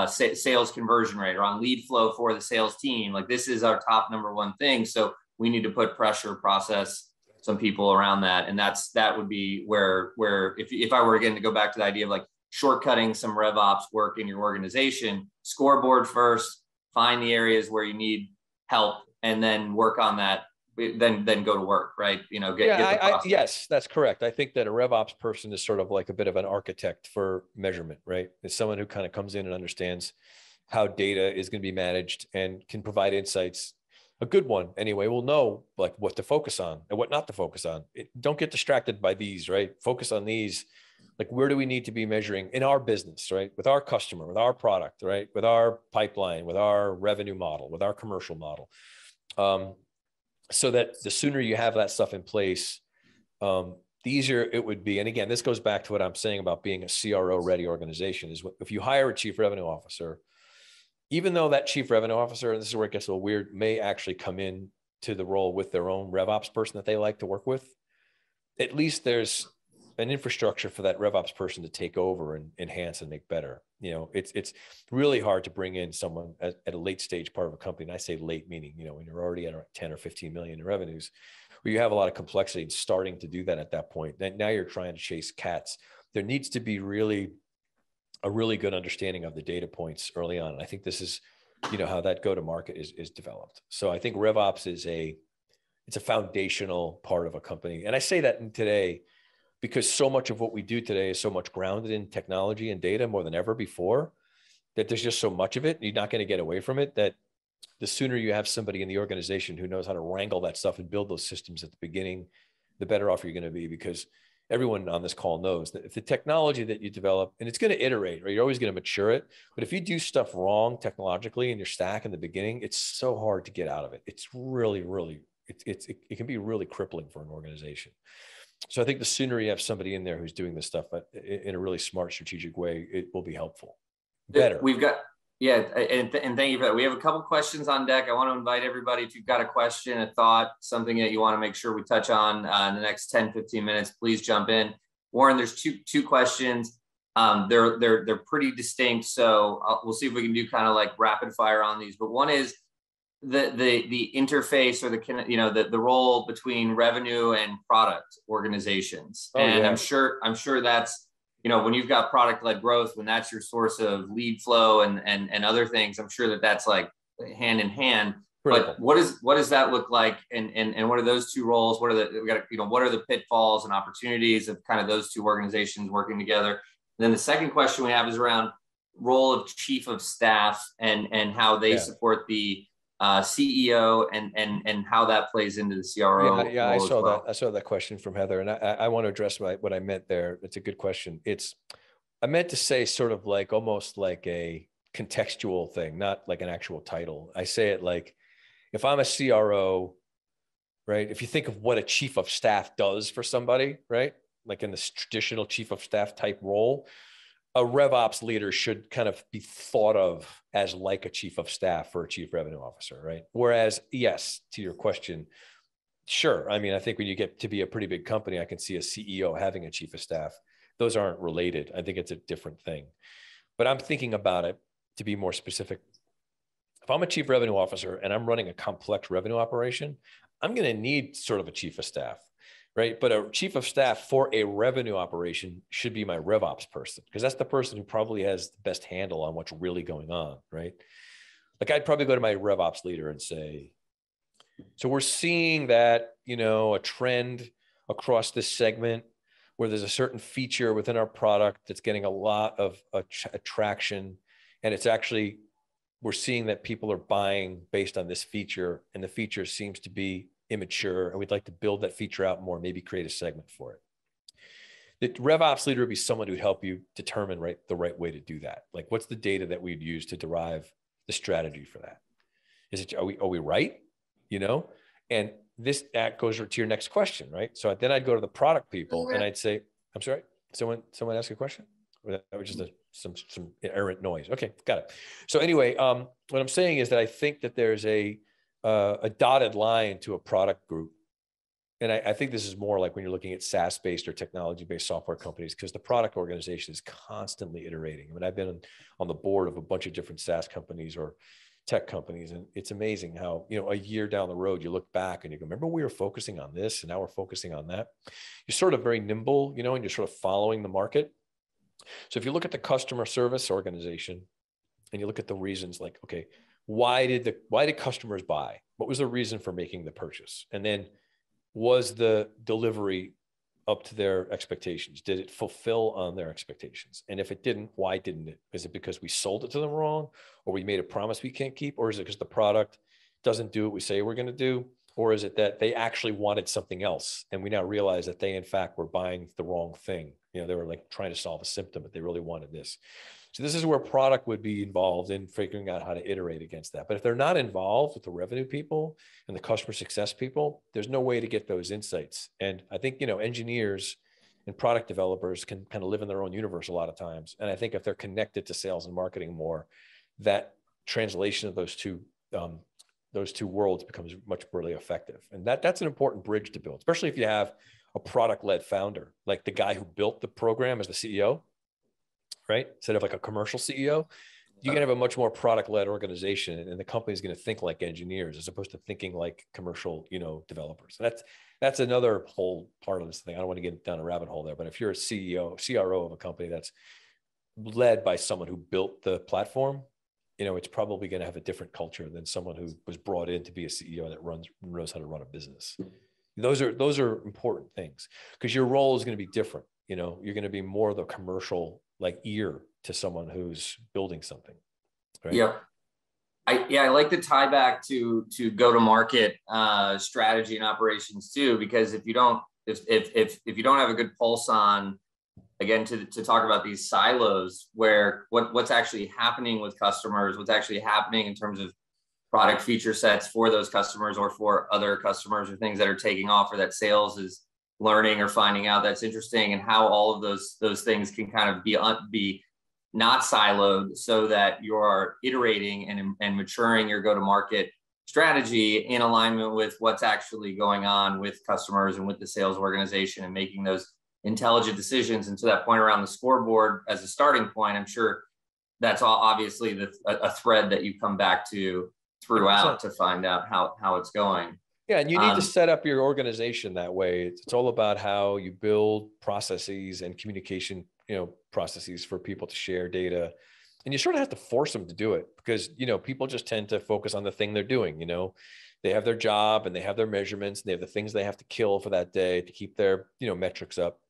sales conversion rate, or on lead flow for the sales team. Like, this is our top number one thing. So we need to put pressure, process, some people around that. And that would be where if I were, again, to go back to the idea of, like, shortcutting some RevOps work in your organization, scoreboard first, find the areas where you need help, and then work on that, then go to work, right? Get the process. Yes, that's correct. I think that a RevOps person is sort of like a bit of an architect for measurement, right? It's someone who kind of comes in and understands how data is going to be managed and can provide insights. A good one, anyway, will know, like, what to focus on and what not to focus on. Don't get distracted by these, right? Focus on these. Like, where do we need to be measuring in our business, right? With our customer, with our product, right? With our pipeline, with our revenue model, with our commercial model. So that the sooner you have that stuff in place, the easier it would be. And again, this goes back to what I'm saying about being a CRO ready organization, is if you hire a chief revenue officer, even though that chief revenue officer, and this is where it gets a little weird, may actually come in to the role with their own RevOps person that they like to work with, at least there's an infrastructure for that RevOps person to take over and enhance and make better. It's really hard to bring in someone at a late stage part of a company. And I say late, meaning, when you're already at 10 or 15 million in revenues, where you have a lot of complexity and starting to do that at that point. Then now you're trying to chase cats. There needs to be a really good understanding of the data points early on. And I think this is, how that go to market is developed. So I think RevOps it's a foundational part of a company. And I say that today because so much of what we do today is so much grounded in technology and data more than ever before, that there's just so much of it. You're not going to get away from it, that the sooner you have somebody in the organization who knows how to wrangle that stuff and build those systems at the beginning, the better off you're going to be. Because everyone on this call knows that if the technology that you develop, and it's going to iterate, right? You're always going to mature it. But if you do stuff wrong technologically in your stack in the beginning, it's so hard to get out of it. It's really, really, it can be really crippling for an organization. So I think the sooner you have somebody in there who's doing this stuff in a really smart, strategic way, it will be helpful. Better. We've got, and thank you for that. We have a couple questions on deck. I want to invite everybody, if you've got a question, a thought, something that you want to make sure we touch on in the next 10, 15 minutes, please jump in. Warren, there's two questions. They're pretty distinct. So we'll see if we can do kind of like rapid fire on these. But one is the interface, or the role between revenue and product organizations. I'm sure that's, when you've got product-led growth, when that's your source of lead flow and other things, I'm sure that's like hand in hand. Critical. But what does that look like? And what are those two roles? What are the pitfalls and opportunities of kind of those two organizations working together? And then the second question we have is around role of chief of staff and how they support the CEO and how that plays into the CRO. Yeah, I saw that. I saw that question from Heather, and I want to address what I meant there. It's a good question. I meant to say sort of like almost like a contextual thing, not like an actual title. I say it like, if I'm a CRO, right? If you think of what a chief of staff does for somebody, right? Like in this traditional chief of staff type role, a RevOps leader should kind of be thought of as like a chief of staff for a chief revenue officer, right? Whereas, yes, to your question, sure. I mean, I think when you get to be a pretty big company, I can see a CEO having a chief of staff. Those aren't related. I think it's a different thing. But I'm thinking about it to be more specific. If I'm a chief revenue officer and I'm running a complex revenue operation, I'm going to need sort of a chief of staff, right? But a chief of staff for a revenue operation should be my RevOps person, because that's the person who probably has the best handle on what's really going on, right? Like I'd probably go to my RevOps leader and say, so we're seeing that, a trend across this segment where there's a certain feature within our product that's getting a lot of attraction. And it's actually, we're seeing that people are buying based on this feature, and the feature seems to be immature, and we'd like to build that feature out more, maybe create a segment for it. The RevOps leader would be someone who'd help you determine the right way to do that. Like, what's the data that we'd use to derive the strategy for that? Are we right? And this goes to your next question, right? So then I'd go to the product people and I'd say, I'm sorry, someone ask a question? Or that was just some errant noise. Okay, got it. So anyway, what I'm saying is that I think that there's a dotted line to a product group. And I think this is more like when you're looking at SaaS-based or technology-based software companies, because the product organization is constantly iterating. I mean, I've been on the board of a bunch of different SaaS companies or tech companies, and it's amazing how, a year down the road, you look back and you go, remember we were focusing on this and now we're focusing on that. You're sort of very nimble, and you're sort of following the market. So if you look at the customer service organization and you look at the reasons, like, okay, why did customers buy? What was the reason for making the purchase? And then was the delivery up to their expectations? Did it fulfill on their expectations? And if it didn't, why didn't it? Is it because we sold it to them wrong, or we made a promise we can't keep? Or is it because the product doesn't do what we say we're going to do? Or is it that they actually wanted something else, and we now realize that they, in fact, were buying the wrong thing? They were like trying to solve a symptom, but they really wanted this. So this is where product would be involved in figuring out how to iterate against that. But if they're not involved with the revenue people and the customer success people, there's no way to get those insights. And I think, engineers and product developers can kind of live in their own universe a lot of times. And I think if they're connected to sales and marketing more, that translation of those two worlds becomes much really effective. And that's an important bridge to build, especially if you have a product-led founder, like the guy who built the program as the CEO, right? Instead of like a commercial CEO, you can have a much more product-led organization, and the company is going to think like engineers as opposed to thinking like commercial, developers. And that's another whole part of this thing. I don't want to get down a rabbit hole there, but if you're a CEO, CRO of a company that's led by someone who built the platform, it's probably going to have a different culture than someone who was brought in to be a CEO that knows how to run a business. Those are important things, because your role is going to be different. You're going to be more the commercial ear to someone who's building something. Right? Yeah. I like the tie back to go-to-market strategy and operations too, because if you don't have a good pulse on, again, to talk about these silos where what's actually happening with customers, what's actually happening in terms of product feature sets for those customers or for other customers, or things that are taking off, or that sales is learning or finding out that's interesting, and how all of those things can kind of be not siloed, so that you're iterating and maturing your go-to-market strategy in alignment with what's actually going on with customers and with the sales organization, and making those intelligent decisions. And to that point around the scoreboard as a starting point, I'm sure that's all obviously a thread that you come back to throughout to find out how it's going. Yeah, and you need to set up your organization that way. It's all about how you build processes and communication, processes for people to share data. And you sort of have to force them to do it, because, people just tend to focus on the thing they're doing. They have their job and they have their measurements, and they have the things they have to kill for that day to keep their, metrics up.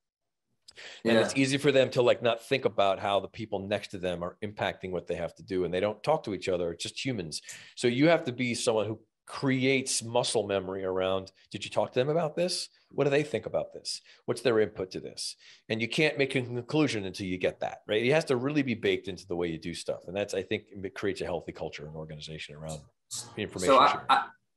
And it's easy for them to not think about how the people next to them are impacting what they have to do. And they don't talk to each other. It's just humans. So you have to be someone who creates muscle memory around, did you talk to them about this? What do they think about this? What's their input to this? And you can't make a conclusion until you get that, right? It has to really be baked into the way you do stuff. And that's, I think, it creates a healthy culture and organization around information sharing.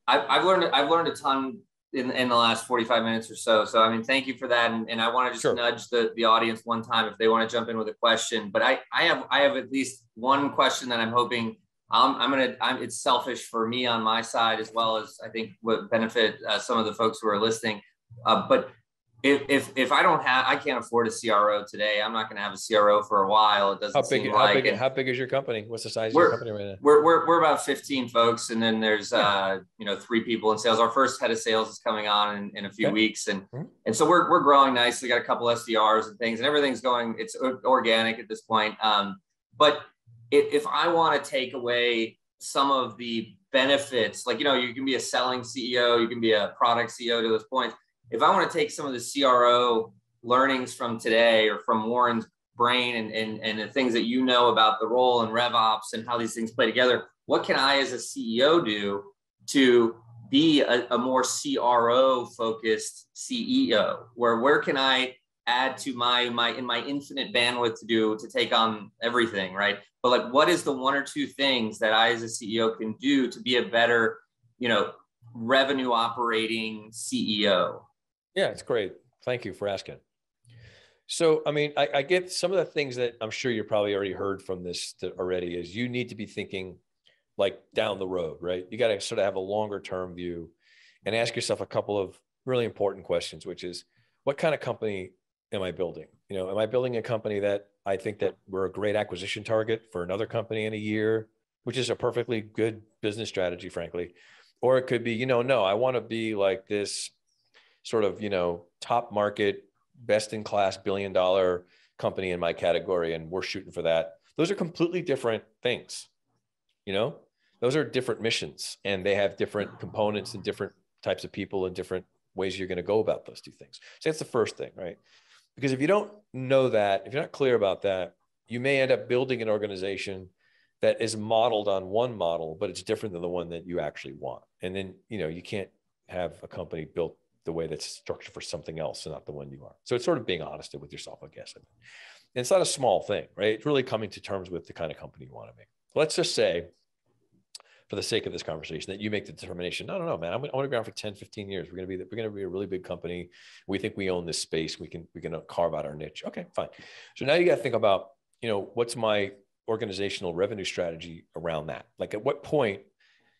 I've learned a ton in the last 45 minutes or so. So, I mean, thank you for that. And I want to just nudge the audience one time if they want to jump in with a question. But I have at least one question that I'm hoping it's selfish for me on my side, as well as I think would benefit some of the folks who are listening. But if I don't have, I can't afford a CRO today. I'm not going to have a CRO for a while. It doesn't seem like. How big is your company? What's the size of your company right now? We're about 15 folks, and then there's 3 people in sales. Our first head of sales is coming on in a few weeks, and so we're growing nicely. Got a couple SDRs and things, and everything's going. It's organic at this point. But if I want to take away some of the benefits, like you can be a selling CEO, you can be a product CEO to those points. If I want to take some of the CRO learnings from today or from Warren's brain and the things that about the role and revops and how these things play together, what can I as a CEO do to be a more CRO focused CEO? Where can I add to my infinite bandwidth to take on everything, right? But like, what is the 1 or 2 things that I as a CEO can do to be a better, revenue operating CEO? Yeah, it's great. Thank you for asking. So, I mean, I get some of the things that I'm sure you probably already heard from this already is you need to be thinking like down the road, right? You got to sort of have a longer term view and ask yourself a couple of really important questions, which is, what kind of company am I building? Am I building a company that I think that we're a great acquisition target for another company in a year, which is a perfectly good business strategy, frankly. Or it could be, no, I want to be like this sort of, top market, best in class $1 billion company in my category, and we're shooting for that. Those are completely different things. Those are different missions, and they have different components and different types of people and different ways you're going to go about those 2 things. So that's the first thing, right? Because if you don't know that, if you're not clear about that, you may end up building an organization that is modeled on one model, but it's different than the one that you actually want. And then, you can't have a company built the way that's structured for something else and not the one you are. So it's sort of being honest with yourself, I guess. And it's not a small thing, right? It's really coming to terms with the kind of company you want to make. Let's just say, for the sake of this conversation, that you make the determination, no, man, I want to be around for 10, 15 years. We're going to be a really big company. We think we own this space. We can carve out our niche. Okay, fine. So now you got to think about, what's my organizational revenue strategy around that? Like at what point,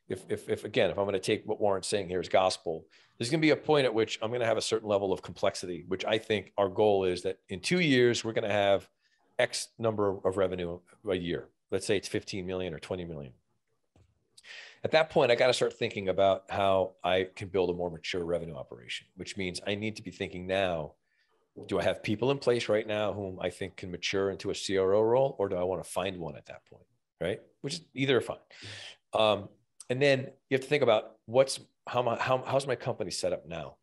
if I'm going to take what Warren's saying here as gospel, there's going to be a point at which I'm going to have a certain level of complexity, which I think our goal is that in 2 years, we're going to have X number of revenue a year. Let's say it's 15 million or 20 million. At that point, I got to start thinking about how I can build a more mature revenue operation, which means I need to be thinking now, do I have people in place right now whom I think can mature into a CRO role, or do I want to find one at that point, right? Which is either fine. And then you have to think about how's my company set up now?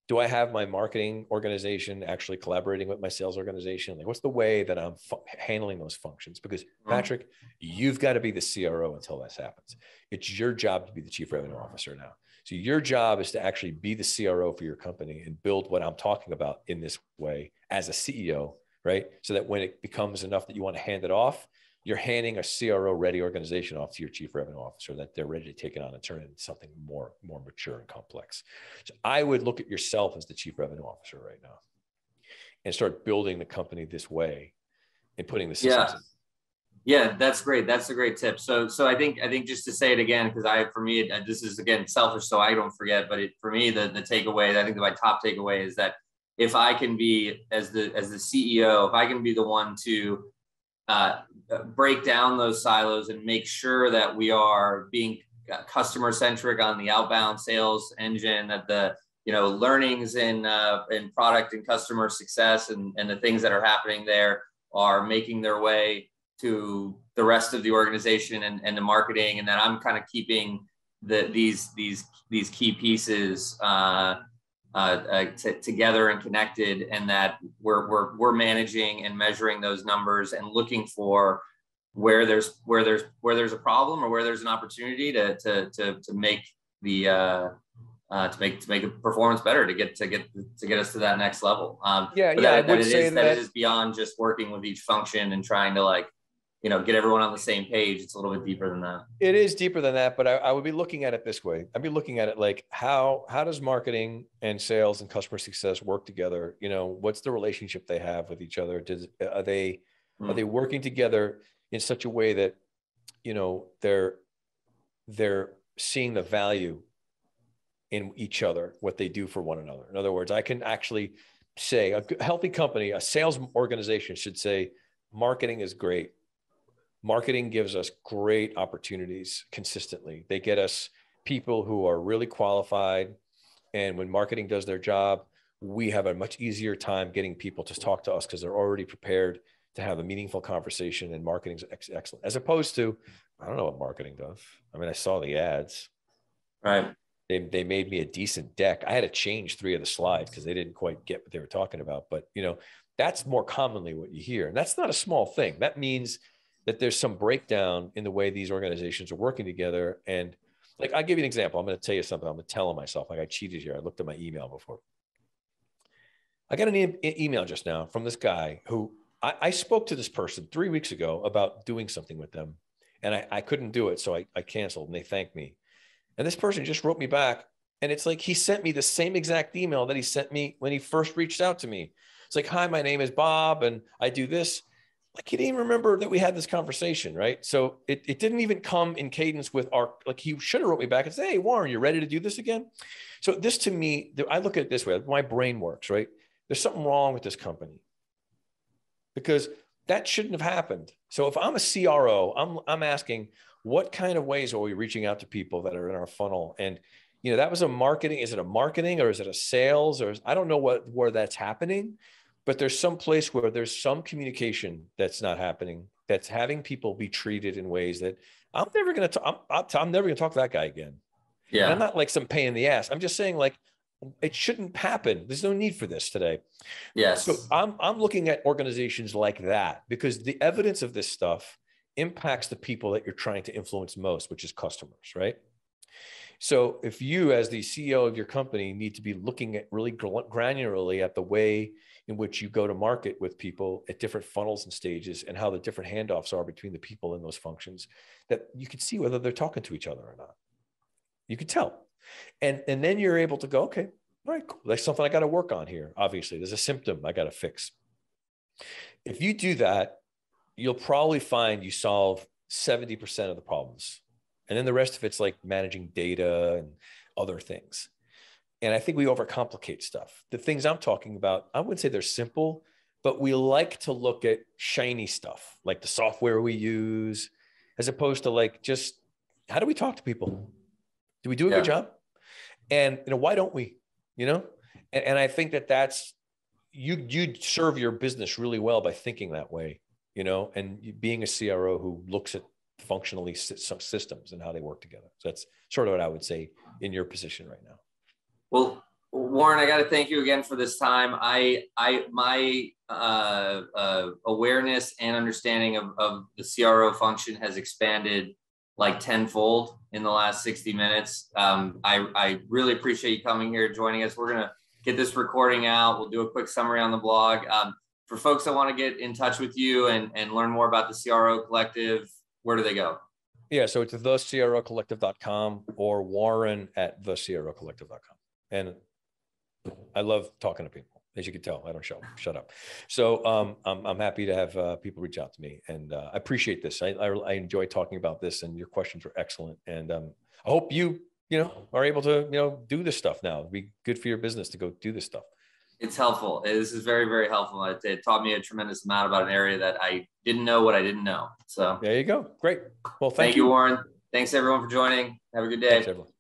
Do I have my marketing organization actually collaborating with my sales organization? Like, what's the way that I'm handling those functions? Because Patrick, you've got to be the CRO until this happens. It's your job to be the chief revenue officer now. So your job is to actually be the CRO for your company and build what I'm talking about in this way as a CEO, right? So that when it becomes enough that you want to hand it off, you're handing a CRO ready organization off to your chief revenue officer that they're ready to take it on and turn it into something more mature and complex. So I would look at yourself as the chief revenue officer right now and start building the company this way and putting the systems in. Yeah, that's great. That's a great tip. So I think just to say it again, because for me, this is again selfish, so I don't forget. But for me, the takeaway, I think my top takeaway is that if I can be as the CEO, if I can be the one to break down those silos and make sure that we are being customer centric on the outbound sales engine, that the learnings in product and customer success and the things that are happening there are making their way to the rest of the organization and the marketing, and that I'm kind of keeping these key pieces together and connected, and that we're managing and measuring those numbers and looking for where there's a problem or where there's an opportunity to make the to make a performance better, to get us to that next level. It is beyond just working with each function and trying to get everyone on the same page. It's a little bit deeper than that. It is deeper than that, but I would be looking at it this way. I'd be looking at it like, how does marketing and sales and customer success work together? What's the relationship they have with each other? Are they working together in such a way that, they're seeing the value in each other, what they do for one another. In other words, I can actually say a healthy company, a sales organization should say, marketing is great. Marketing gives us great opportunities consistently. They get us people who are really qualified. And when marketing does their job, we have a much easier time getting people to talk to us because they're already prepared to have a meaningful conversation, and marketing's excellent. As opposed to, I don't know what marketing does. I mean, I saw the ads. Right. They made me a decent deck. I had to change 3 of the slides because they didn't quite get what they were talking about. But, you know, that's more commonly what you hear. And that's not a small thing. That means that there's some breakdown in the way these organizations are working together. And like, I'll give you an example. I'm going to tell you something. I'm going to tell myself, like, I cheated here. I looked at my email before. I got an email just now from this guy who I spoke to this person 3 weeks ago about doing something with them, and I couldn't do it. So I canceled, and they thanked me. And this person just wrote me back, and it's like, he sent me the same exact email that he sent me when he first reached out to me. It's like, hi, my name is Bob, and I do this. Like, he didn't even remember that we had this conversation, right? So it didn't even come in cadence with our, like, he should have wrote me back and said, hey, Warren, you ready to do this again? So this, to me, I look at it this way, my brain works, right? There's something wrong with this company because that shouldn't have happened. So if I'm a CRO, I'm asking, what kind of ways are we reaching out to people that are in our funnel? And, you know, that was a marketing. Is it a marketing or is it a sales? Or I don't know where that's happening, but there's some place where there's some communication that's not happening, that's having people be treated in ways that I'm never going to talk to that guy again. Yeah. And I'm not like some pain in the ass. I'm just saying, like, it shouldn't happen. There's no need for this today. Yes. So I'm looking at organizations like that because the evidence of this stuff impacts the people that you're trying to influence most, which is customers, right? So if you, as the CEO of your company, need to be looking at really granularly at the way in which you go to market with people at different funnels and stages, and how the different handoffs are between the people in those functions, that you can see whether they're talking to each other or not. You can tell. And then you're able to go, okay, all right, cool. That's something I got to work on here. Obviously, there's a symptom I got to fix. If you do that, you'll probably find you solve 70% of the problems. And then the rest of it's like managing data and other things. And I think we overcomplicate stuff. The things I'm talking about, I wouldn't say they're simple, but we like to look at shiny stuff, like the software we use, as opposed to like, just how do we talk to people? Do we do a good job? And, you know, why don't we, you know? And I think that's, you serve your business really well by thinking that way, you know, and being a CRO who looks at functionally systems and how they work together. So that's sort of what I would say in your position right now. Well, Warren, I got to thank you again for this time. My awareness and understanding of the CRO function has expanded like tenfold in the last 60 minutes. I really appreciate you coming here, joining us. We're going to get this recording out. We'll do a quick summary on the blog. For folks that want to get in touch with you and learn more about the CRO Collective, where do they go? Yeah, so it's thecrocollective.com or warren@thecrocollective.com. And I love talking to people. As you can tell, I don't shut up. So I'm happy to have people reach out to me, and I appreciate this. I enjoy talking about this, and your questions were excellent. And I hope you are able to do this stuff now. It'd be good for your business to go do this stuff. It's helpful. This is very, very helpful. It taught me a tremendous amount about an area that I didn't know what I didn't know. So there you go. Great. Well, thank you, Warren. Thanks everyone for joining. Have a good day. Thanks, everyone.